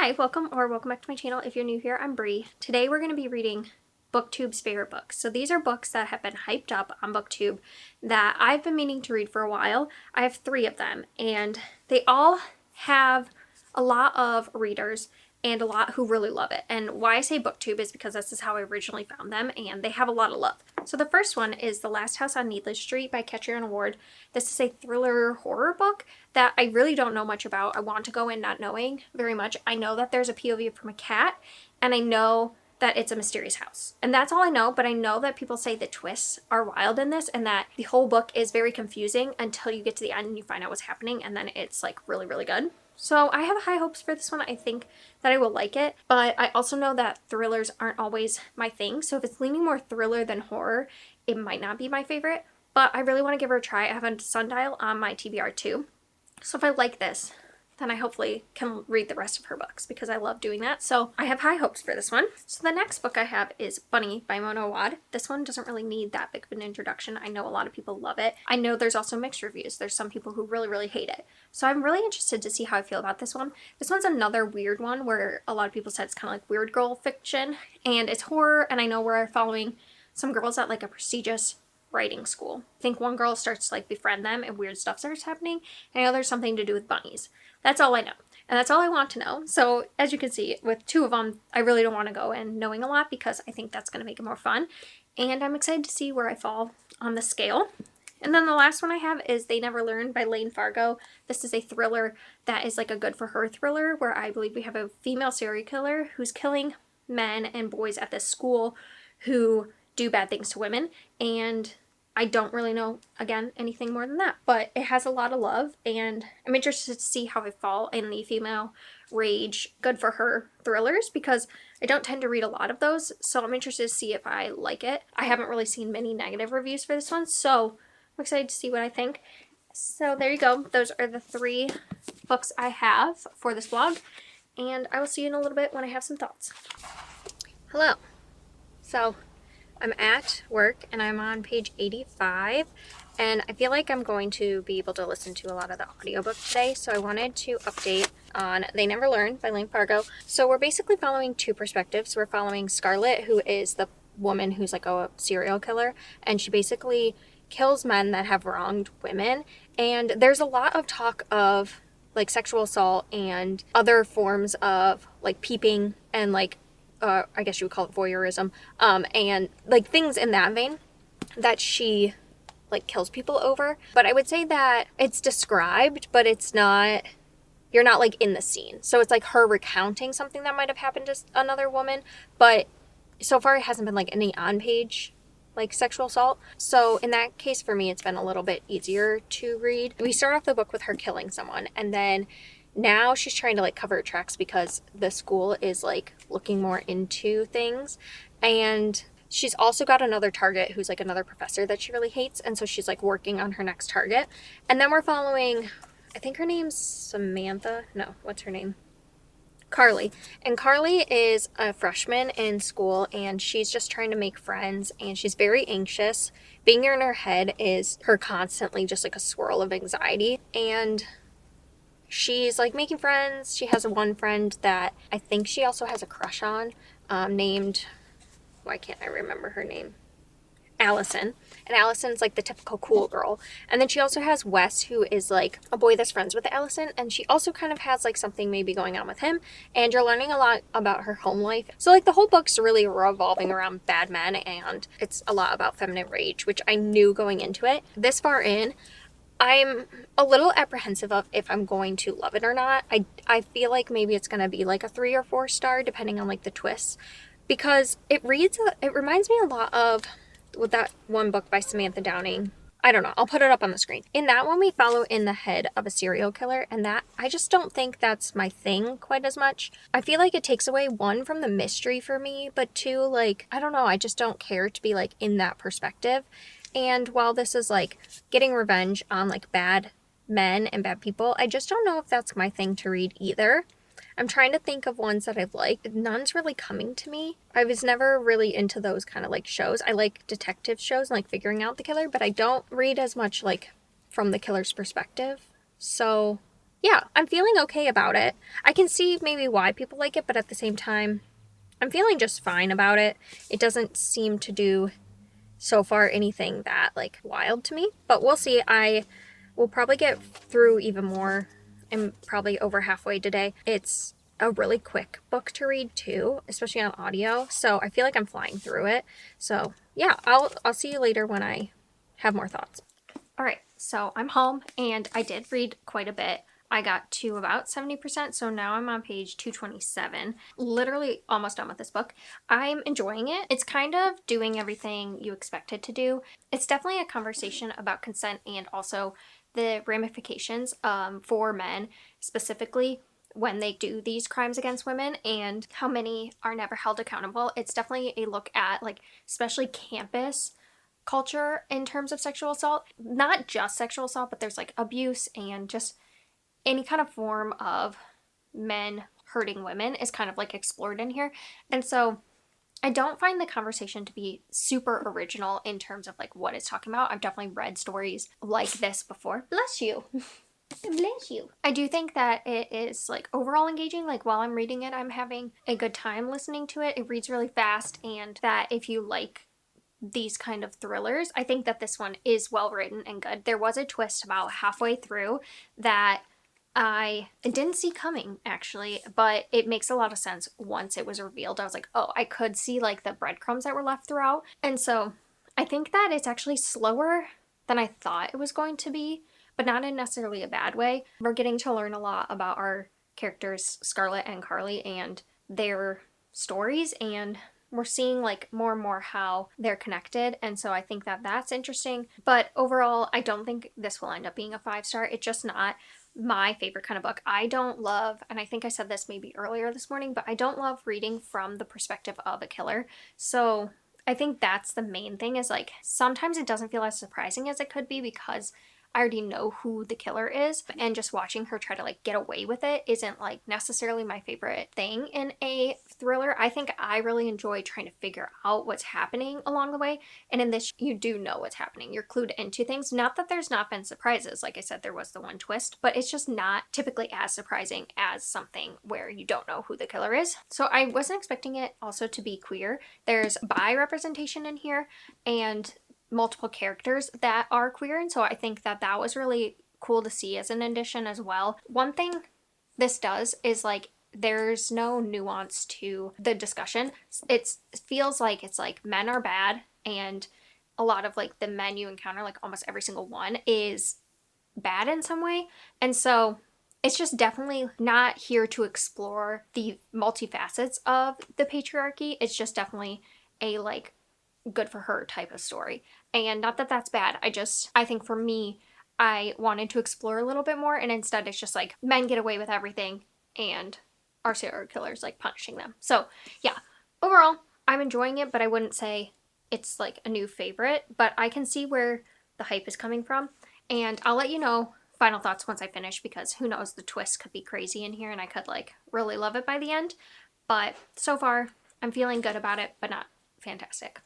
Hi, welcome back to my channel. If you're new here, I'm Bree. Today we're going to be reading BookTube's favorite books. So these are books that have been hyped up on BookTube that I've been meaning to read for a while. I have 3 of them, and they all have a lot of readers and a lot who really love it. And why I say BookTube is because this is how I originally found them, and they have a lot of love. So the first one is The Last House on Needless Street by Catcher Ward. This is a thriller horror book that I really don't know much about. I want to go in not knowing very much. I know that there's a POV from a cat, and I know that it's a mysterious house. And that's all I know, but I know that people say the twists are wild in this and that the whole book is very confusing until you get to the end and you find out what's happening, and then it's like really, really good. So I have high hopes for this one. I think that I will like it, but I also know that thrillers aren't always my thing. So if it's leaning more thriller than horror, it might not be my favorite, but I really want to give her a try. I have a sundial on my TBR too. So if I like this, then I hopefully can read the rest of her books because I love doing that. So I have high hopes for this one. So the next book I have is Bunny by Mona Awad. This one doesn't really need that big of an introduction. I know a lot of people love it. I know there's also mixed reviews. There's some people who really, really hate it. So I'm really interested to see how I feel about this one. This one's another weird one where a lot of people said it's kind of like weird girl fiction, and it's horror, and I know we're following some girls at like a prestigious writing school. I think one girl starts to like befriend them and weird stuff starts happening, and the other something to do with bunnies. That's all I know. And that's all I want to know. So as you can see, with 2 of them, I really don't want to go in knowing a lot because I think that's going to make it more fun. And I'm excited to see where I fall on the scale. And then the last one I have is They Never Learn by Lane Fargo. This is a thriller that is like a good for her thriller where I believe we have a female serial killer who's killing men and boys at this school who do bad things to women. And I don't really know, again, anything more than that, but it has a lot of love, and I'm interested to see how I fall in the female rage good for her thrillers because I don't tend to read a lot of those, so I'm interested to see if I like it. I haven't really seen many negative reviews for this one, so I'm excited to see what I think. So there you go. Those are the 3 books I have for this vlog, and I will see you in a little bit when I have some thoughts. Hello. So I'm at work and I'm on page 85, and I feel like I'm going to be able to listen to a lot of the audiobook today, so I wanted to update on They Never Learn by Lane Fargo. So we're basically following 2 perspectives. We're following Scarlett, who is the woman who's like a serial killer, and she basically kills men that have wronged women, and there's a lot of talk of like sexual assault and other forms of like peeping and like I guess you would call it voyeurism, and like things in that vein that she like kills people over. But I would say that it's described, but it's not, you're not like in the scene. So it's like her recounting something that might have happened to another woman, but so far it hasn't been like any on-page like sexual assault. So in that case for me, it's been a little bit easier to read. We start off the book with her killing someone, and then now she's trying to like cover her tracks because the school is like looking more into things, and she's also got another target who's like another professor that she really hates, and so she's like working on her next target. And then we're following, I think her name's Samantha, no, what's her name? Carly. And Carly is a freshman in school, and she's just trying to make friends, and she's very anxious. Being in her head is her constantly just like a swirl of anxiety, and she's like making friends. She has one friend that I think she also has a crush on, named, why can't I remember her name? Allison. And Allison's like the typical cool girl. And then she also has Wes, who is like a boy that's friends with Allison, and she also kind of has like something maybe going on with him, and you're learning a lot about her home life. So like the whole book's really revolving around bad men, and it's a lot about feminine rage, which I knew going into it. This far in, I'm a little apprehensive of if I'm going to love it or not. I feel like maybe it's going to be like a 3 or 4 star depending on like the twists, because it reminds me a lot of with that one book by Samantha Downing. I don't know. I'll put it up on the screen. In that one, we follow in the head of a serial killer, and that I just don't think that's my thing quite as much. I feel like it takes away, 1, from the mystery for me, but 2, like, I don't know. I just don't care to be like in that perspective. And while this is like getting revenge on like bad men and bad people, I just don't know if that's my thing to read either. I'm trying to think of ones that I've liked. None's really coming to me. I was never really into those kind of like shows. I like detective shows and like figuring out the killer, but I don't read as much like from the killer's perspective. So yeah, I'm feeling okay about it. I can see maybe why people like it, but at the same time, I'm feeling just fine about it. It doesn't seem to do so far anything that like wild to me, but we'll see. I will probably get through even more. I'm probably over halfway today. It's a really quick book to read too, especially on audio, so I feel like I'm flying through it. So yeah, I'll see you later when I have more thoughts. All right, so I'm home and I did read quite a bit. I got to about 70%, so now I'm on page 227. Literally almost done with this book. I'm enjoying it. It's kind of doing everything you expect it to do. It's definitely a conversation about consent and also the ramifications for men, specifically when they do these crimes against women and how many are never held accountable. It's definitely a look at, like, especially campus culture in terms of sexual assault. Not just sexual assault, but there's like abuse and just any kind of form of men hurting women is kind of like explored in here. And so I don't find the conversation to be super original in terms of like what it's talking about. I've definitely read stories like this before. Bless you. Bless you. I do think that it is like overall engaging. Like while I'm reading it, I'm having a good time listening to it. It reads really fast, and that if you like these kind of thrillers, I think that this one is well written and good. There was a twist about halfway through that I didn't see coming actually, but it makes a lot of sense once it was revealed. I was like, oh, I could see like the breadcrumbs that were left throughout. And so I think that it's actually slower than I thought it was going to be, but not in necessarily a bad way. We're getting to learn a lot about our characters, Scarlett and Carly, and their stories, and we're seeing like more and more how they're connected, and so I think that that's interesting. But overall, I don't think this will end up being a 5-star. It's just not my favorite kind of book. I don't love, and I think I said this maybe earlier this morning, but I don't love reading from the perspective of a killer. So I think that's the main thing, is like sometimes it doesn't feel as surprising as it could be because I already know who the killer is, and just watching her try to like get away with it isn't like necessarily my favorite thing in a thriller. I think I really enjoy trying to figure out what's happening along the way, and in this you do know what's happening. You're clued into things. Not that there's not been surprises. Like I said, there was the one twist, but it's just not typically as surprising as something where you don't know who the killer is. So I wasn't expecting it also to be queer. There's bi representation in here and multiple characters that are queer, and so I think that that was really cool to see as an addition as well. One thing this does is like there's no nuance to the discussion. It feels like it's like men are bad, and a lot of like the men you encounter, like almost every single one, is bad in some way. And so it's just definitely not here to explore the multifacets of the patriarchy. It's just definitely a like good for her type of story. And not that that's bad. I think for me, I wanted to explore a little bit more, and instead it's just like men get away with everything and our serial killers like punishing them. So yeah, overall, I'm enjoying it, but I wouldn't say it's like a new favorite, but I can see where the hype is coming from. And I'll let you know final thoughts once I finish, because who knows, the twist could be crazy in here and I could like really love it by the end. But so far, I'm feeling good about it, but not fantastic.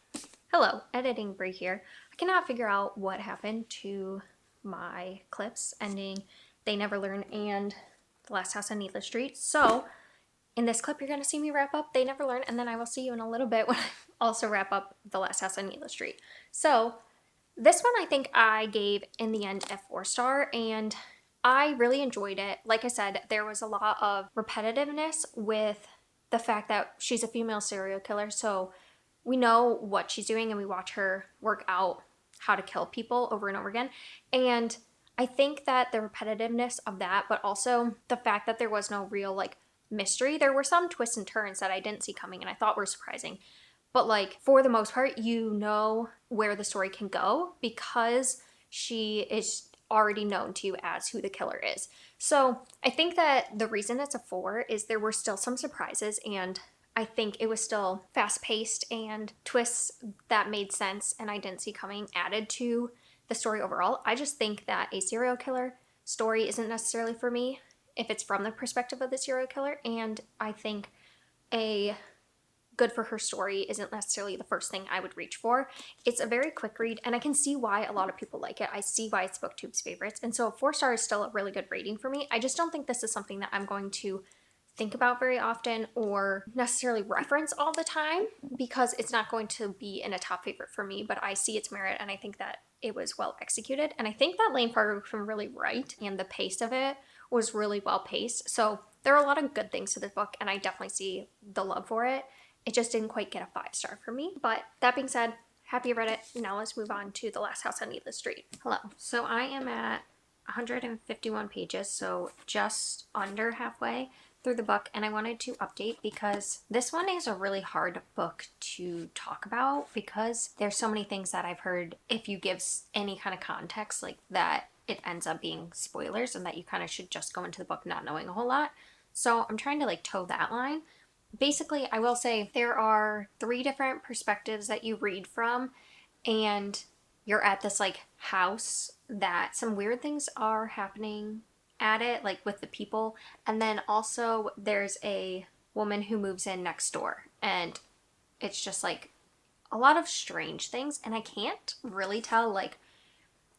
Hello, editing Brie here. I cannot figure out what happened to my clips ending They Never Learn and The Last House on Needless Street. So in this clip, you're going to see me wrap up They Never Learn, and then I will see you in a little bit when I also wrap up The Last House on Needless Street. So this one I think I gave in the end a 4-star, and I really enjoyed it. Like I said, there was a lot of repetitiveness with the fact that she's a female serial killer, so we know what she's doing and we watch her work out how to kill people over and over again. And I think that the repetitiveness of that, but also the fact that there was no real like mystery. There were some twists and turns that I didn't see coming and I thought were surprising. But like for the most part, you know where the story can go because she is already known to you as who the killer is. So I think that the reason it's a 4 is there were still some surprises, and I think it was still fast paced, and twists that made sense and I didn't see coming added to the story overall. I just think that a serial killer story isn't necessarily for me if it's from the perspective of the serial killer, and I think a good for her story isn't necessarily the first thing I would reach for. It's a very quick read, and I can see why a lot of people like it. I see why it's BookTube's favorites, and so 4 stars is still a really good rating for me. I just don't think this is something that I'm going to think about very often or necessarily reference all the time, because it's not going to be in a top favorite for me, but I see its merit, and I think that it was well executed. And I think that Lane Fargo can really write, and the pace of it was really well paced. So there are a lot of good things to this book, and I definitely see the love for it. It just didn't quite get a 5 star for me. But that being said, happy I read it. Now let's move on to The Last House on Needless Street. Hello. So I am at 151 pages, so just under halfway through the book, and I wanted to update because this one is a really hard book to talk about because there's so many things that I've heard, if you give any kind of context like that, it ends up being spoilers, and that you kind of should just go into the book not knowing a whole lot. So I'm trying to like toe that line. Basically, I will say there are 3 different perspectives that you read from, and you're at this like house that some weird things are happening at it, like with the people. And then also there's a woman who moves in next door, and it's just like a lot of strange things, and I can't really tell like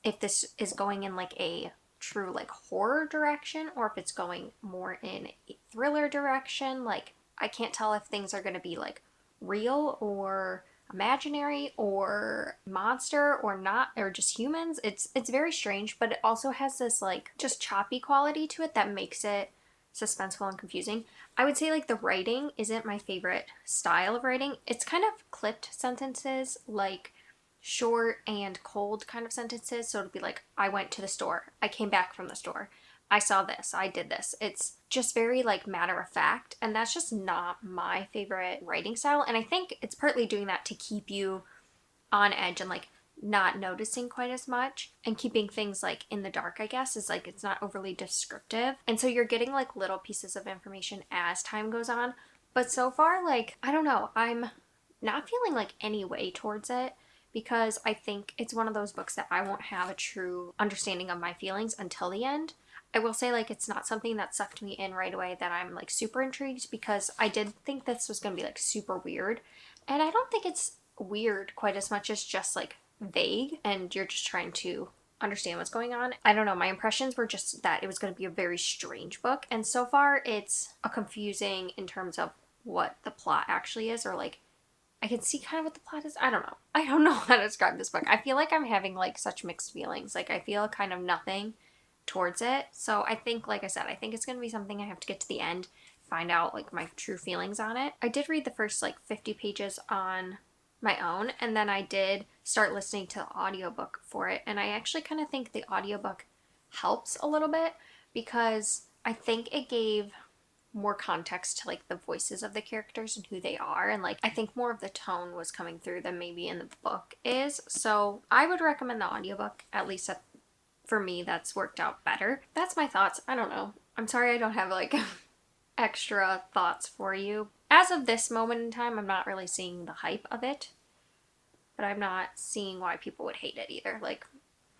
if this is going in like a true like horror direction or if it's going more in a thriller direction. Like I can't tell if things are going to be like real or imaginary or monster or not, or just humans. It's very strange, but it also has this like just choppy quality to it that makes it suspenseful and confusing. I would say like the writing isn't my favorite style of writing. It's kind of clipped sentences, like short and cold kind of sentences. So it'll be like, I went to the store, I came back from the store, I saw this, I did this. It's just very like matter of fact, and that's just not my favorite writing style. And I think it's partly doing that to keep you on edge and like not noticing quite as much and keeping things like in the dark, I guess, is like it's not overly descriptive. And so you're getting like little pieces of information as time goes on. But so far, like, I don't know, I'm not feeling like any way towards it, because I think it's one of those books that I won't have a true understanding of my feelings until the end. I will say like it's not something that sucked me in right away that I'm like super intrigued, because I did think this was going to be like super weird, and I don't think it's weird quite as much as just like vague and you're just trying to understand what's going on. I don't know, my impressions were just that it was going to be a very strange book, and so far it's a confusing in terms of what the plot actually is, or like I can see kind of what the plot is. I don't know how to describe this book. I feel like I'm having like such mixed feelings. Like I feel kind of nothing towards it. So I think, like I said, I think it's going to be something I have to get to the end, find out like my true feelings on it. I did read the first like 50 pages on my own, and then I did start listening to the audiobook for it. And I actually kind of think the audiobook helps a little bit, because I think it gave more context to like the voices of the characters and who they are, and like I think more of the tone was coming through than maybe in the book is. So I would recommend the audiobook, at least for me that's worked out better. That's my thoughts. I don't know, I'm sorry I don't have like extra thoughts for you. As of this moment in time, I'm not really seeing the hype of it, but I'm not seeing why people would hate it either. Like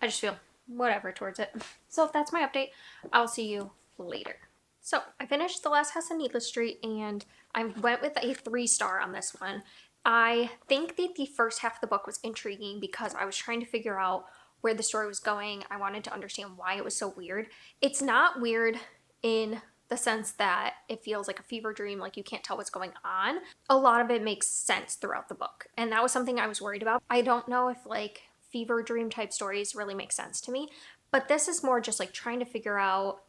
I just feel whatever towards it. So if that's my update, I'll see you later. So I finished The Last House on Needless Street, and I went with a 3 star on this one. I think that the first half of the book was intriguing because I was trying to figure out where the story was going. I wanted to understand why it was so weird. It's not weird in the sense that it feels like a fever dream, like you can't tell what's going on. A lot of it makes sense throughout the book, and that was something I was worried about. I don't know if like fever dream type stories really make sense to me, but this is more just like trying to figure out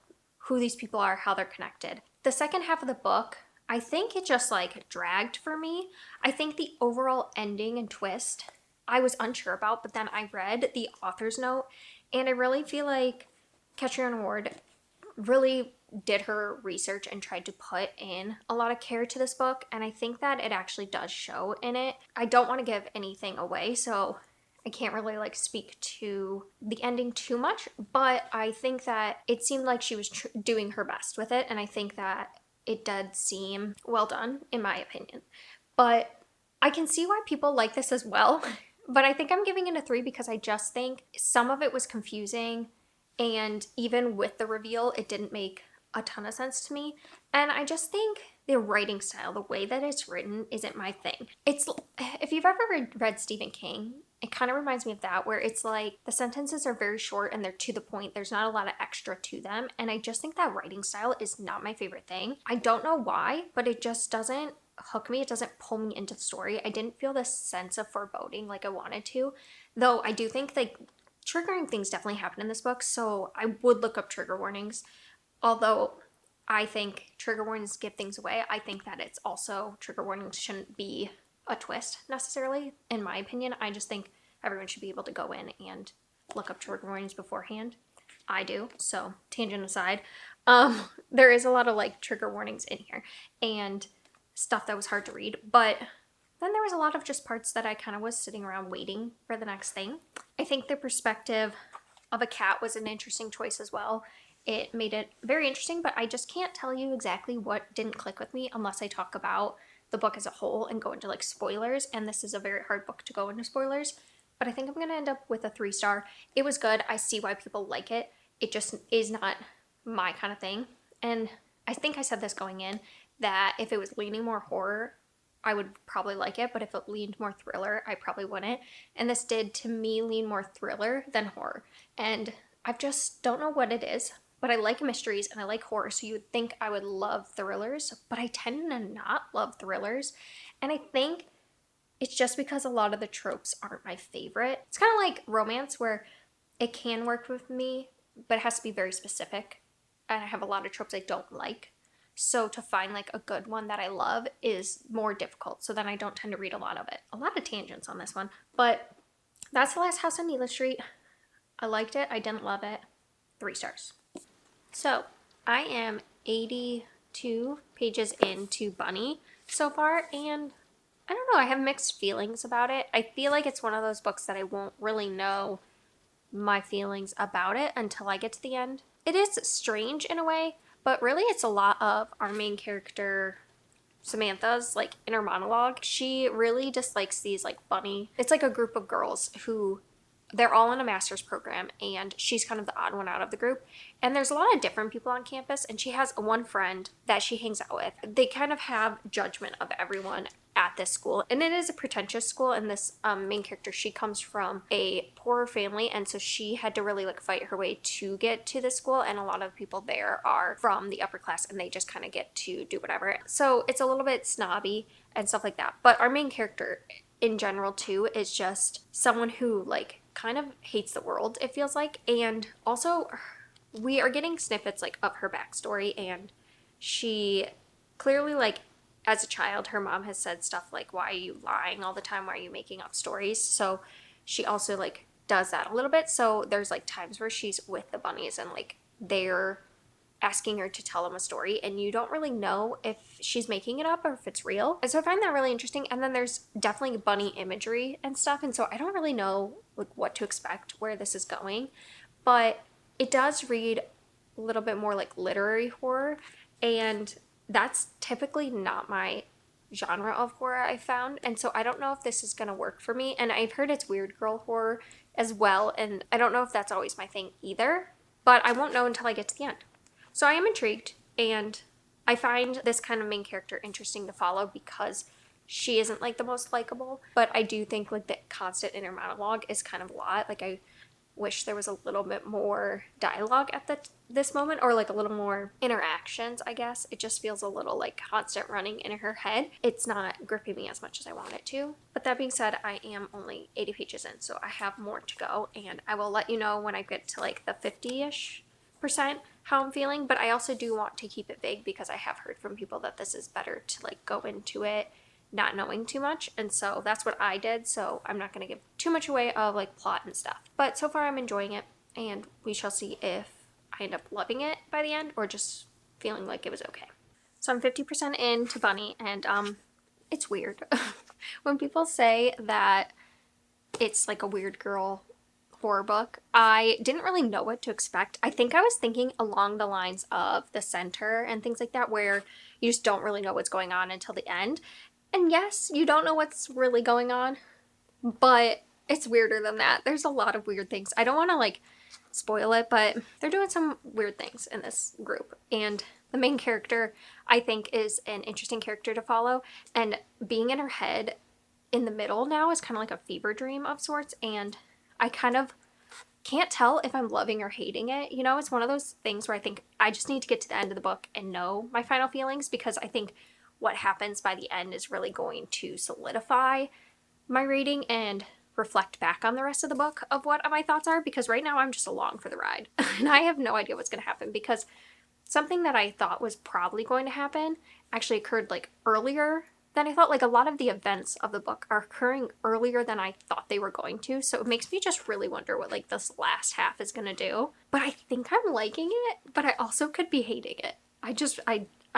who these people are, how they're connected. The second half of the book, I think it just like dragged for me. I think the overall ending and twist I was unsure about, but then I read the author's note, and I really feel like Catriona Ward really did her research and tried to put in a lot of care to this book, and I think that it actually does show in it. I don't want to give anything away, so I can't really like speak to the ending too much, but I think that it seemed like she was doing her best with it, and I think that it did seem well done in my opinion. But I can see why people like this as well, but I think I'm giving it a 3 because I just think some of it was confusing, and even with the reveal it didn't make a ton of sense to me. And I just think the writing style, the way that it's written isn't my thing. It's, if you've ever read Stephen King, it kind of reminds me of that, where it's like the sentences are very short and they're to the point. There's not a lot of extra to them. And I just think that writing style is not my favorite thing. I don't know why, but it just doesn't hook me. It doesn't pull me into the story. I didn't feel this sense of foreboding like I wanted to. Though I do think like triggering things definitely happen in this book. So I would look up trigger warnings. Although I think trigger warnings give things away, I think that it's also, trigger warnings shouldn't be a twist necessarily, in my opinion. I just think everyone should be able to go in and look up trigger warnings beforehand. I do, so tangent aside. There is a lot of like trigger warnings in here and stuff that was hard to read, but then there was a lot of just parts that I kind of was sitting around waiting for the next thing. I think the perspective of a cat was an interesting choice as well. It made it very interesting, but I just can't tell you exactly what didn't click with me unless I talk about the book as a whole and go into like spoilers, and this is a very hard book to go into spoilers, but I think I'm going to end up with a 3-star. It was good. I see why people like it. It just is not my kind of thing, and I think I said this going in, that if it was leaning more horror, I would probably like it, but if it leaned more thriller, I probably wouldn't, and this did to me lean more thriller than horror, and I just don't know what it is. But I like mysteries and I like horror, so you would think I would love thrillers, but I tend to not love thrillers. And I think it's just because a lot of the tropes aren't my favorite. It's kind of like romance, where it can work with me, but it has to be very specific. And I have a lot of tropes I don't like. So to find like a good one that I love is more difficult. So then I don't tend to read a lot of it. A lot of tangents on this one. But that's The Last House on Neela Street. I liked it. I didn't love it. 3 stars. So I am 82 pages into Bunny so far, and I don't know, I have mixed feelings about it. I feel like it's one of those books that I won't really know my feelings about it until I get to the end. It is strange in a way, but really it's a lot of our main character Samantha's like inner monologue. She really dislikes these like bunny. It's like a group of girls who they're all in a master's program, and she's kind of the odd one out of the group. And there's a lot of different people on campus, and she has one friend that she hangs out with. They kind of have judgment of everyone at this school, and it is a pretentious school. And this main character, she comes from a poorer family, and so she had to really like fight her way to get to this school, and a lot of people there are from the upper class, and they just kind of get to do whatever. So it's a little bit snobby and stuff like that. But our main character in general too is just someone who like kind of hates the world, it feels like. And also we are getting snippets like of her backstory, and she clearly like as a child her mom has said stuff like, why are you lying all the time, why are you making up stories? So she also like does that a little bit. So there's like times where she's with the bunnies and like they're asking her to tell them a story, and you don't really know if she's making it up or if it's real. And so I find that really interesting. And then there's definitely bunny imagery and stuff, and so I don't really know like what to expect, where this is going, but it does read a little bit more like literary horror, and that's typically not my genre of horror, I found. And so I don't know if this is gonna work for me. And I've heard it's weird girl horror as well, and I don't know if that's always my thing either, but I won't know until I get to the end. So I am intrigued, and I find this kind of main character interesting to follow because she isn't like the most likable, but I do think like the constant inner monologue is kind of a lot. Like I wish there was a little bit more dialogue at this moment, or like a little more interactions, I guess. It just feels a little like constant running in her head. It's not gripping me as much as I want it to. But that being said, I am only 80 pages in, so I have more to go, and I will let you know when I get to like the 50-ish% how I'm feeling. But I also do want to keep it vague because I have heard from people that this is better to like go into it not knowing too much, and so that's what I did. So I'm not going to give too much away of like plot and stuff, but so far I'm enjoying it, and we shall see if I end up loving it by the end or just feeling like it was okay. So I'm 50% into Bunny, and it's weird when people say that it's like a weird girl horror book. I didn't really know what to expect. I think I was thinking along the lines of The Center and things like that, where you just don't really know what's going on until the end. And yes, you don't know what's really going on, but it's weirder than that. There's a lot of weird things. I don't want to like spoil it, but they're doing some weird things in this group. And the main character, I think, is an interesting character to follow. And being in her head in the middle now is kind of like a fever dream of sorts. And I kind of can't tell if I'm loving or hating it. You know, it's one of those things where I think I just need to get to the end of the book and know my final feelings, because I think what happens by the end is really going to solidify my rating and reflect back on the rest of the book of what my thoughts are, because right now I'm just along for the ride and I have no idea what's going to happen, because something that I thought was probably going to happen actually occurred like earlier than I thought. Like a lot of the events of the book are occurring earlier than I thought they were going to, so it makes me just really wonder what like this last half is going to do. But I think I'm liking it, but I also could be hating it. I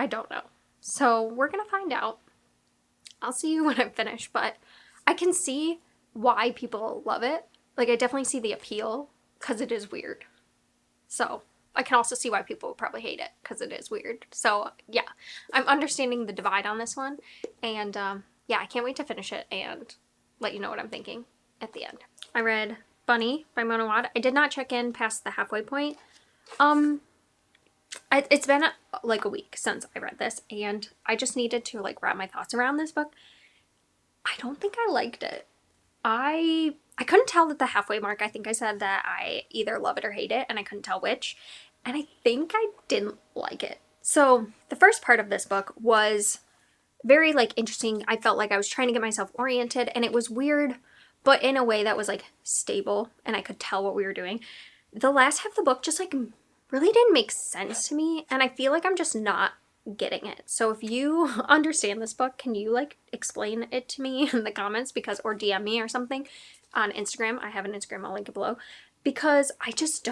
don't know. So we're going to find out. I'll see you when I'm finished, but I can see why people love it. Like, I definitely see the appeal because it is weird. So I can also see why people would probably hate it because it is weird. So yeah, I'm understanding the divide on this one. And yeah, I can't wait to finish it and let you know what I'm thinking at the end. I read Bunny by Mona Wad. I did not check in past the halfway point. It's been like a week since I read this, and I just needed to like wrap my thoughts around this book. I don't think I liked it. I couldn't tell at the halfway mark. I think I said that I either love it or hate it, and I couldn't tell which. And I think I didn't like it. So the first part of this book was very like interesting. I felt like I was trying to get myself oriented, and it was weird, but in a way that was like stable, and I could tell what we were doing. The last half of the book just like really didn't make sense to me, and I feel like I'm just not getting it. So if you understand this book, can you like explain it to me in the comments, because, or DM me or something on Instagram. I have an Instagram, I'll link it below, because I just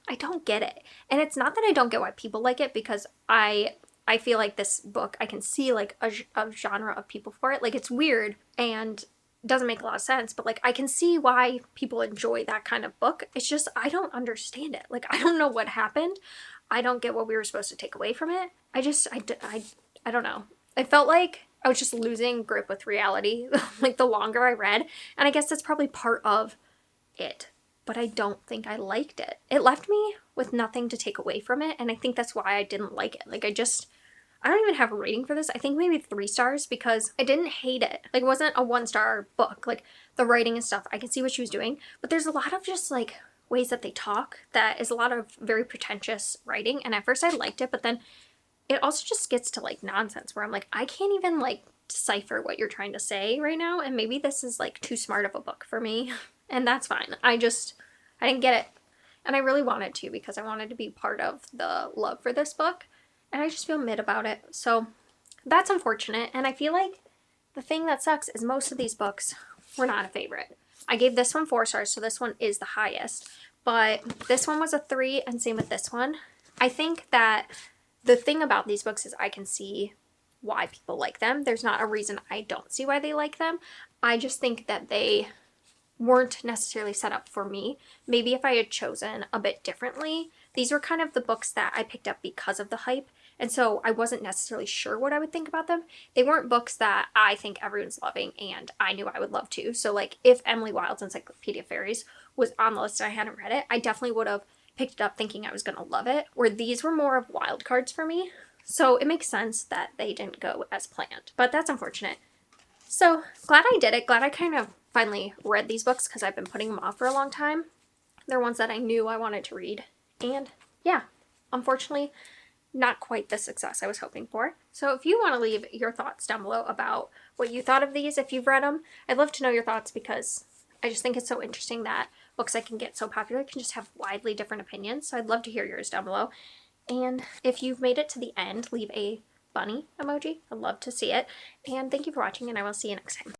I don't get it. And it's not that I don't get why people like it, because I feel like this book, I can see like a genre of people for it. Like, it's weird and doesn't make a lot of sense, but like I can see why people enjoy that kind of book. It's just I don't understand it. Like, I don't know what happened. I don't get what we were supposed to take away from it. I don't know. I felt like I was just losing grip with reality like the longer I read, and I guess that's probably part of it, but I don't think I liked it. It left me with nothing to take away from it, and I think that's why I didn't like it. Like, I don't even have a rating for this. I think maybe 3 stars, because I didn't hate it. Like, it wasn't a 1-star book. Like, the writing and stuff, I can see what she was doing, but there's a lot of just like ways that they talk that is a lot of very pretentious writing, and at first I liked it, but then it also just gets to like nonsense where I'm like, I can't even like decipher what you're trying to say right now, and maybe this is like too smart of a book for me, and that's fine. I didn't get it, and I really wanted to, because I wanted to be part of the love for this book, and I just feel mid about it. So that's unfortunate, and I feel like the thing that sucks is most of these books were not a favorite. I gave this one 4 stars, so this one is the highest, but this one was a 3, and same with this one. I think that the thing about these books is I can see why people like them. There's not a reason I don't see why they like them. I just think that they weren't necessarily set up for me. Maybe if I had chosen a bit differently. These were kind of the books that I picked up because of the hype, and so I wasn't necessarily sure what I would think about them. They weren't books that I think everyone's loving and I knew I would love too. So like if Emily Wilde's Encyclopedia of Fairies was on the list and I hadn't read it, I definitely would have picked it up thinking I was going to love it, where these were more of wild cards for me. So it makes sense that they didn't go as planned, but that's unfortunate. So glad I did it. Glad I kind of finally read these books, because I've been putting them off for a long time. They're ones that I knew I wanted to read. And yeah, unfortunately, not quite the success I was hoping for. So if you want to leave your thoughts down below about what you thought of these, if you've read them, I'd love to know your thoughts, because I just think it's so interesting that books that can get so popular can just have widely different opinions. So I'd love to hear yours down below. And if you've made it to the end, leave a bunny emoji. I'd love to see it. And thank you for watching, and I will see you next time.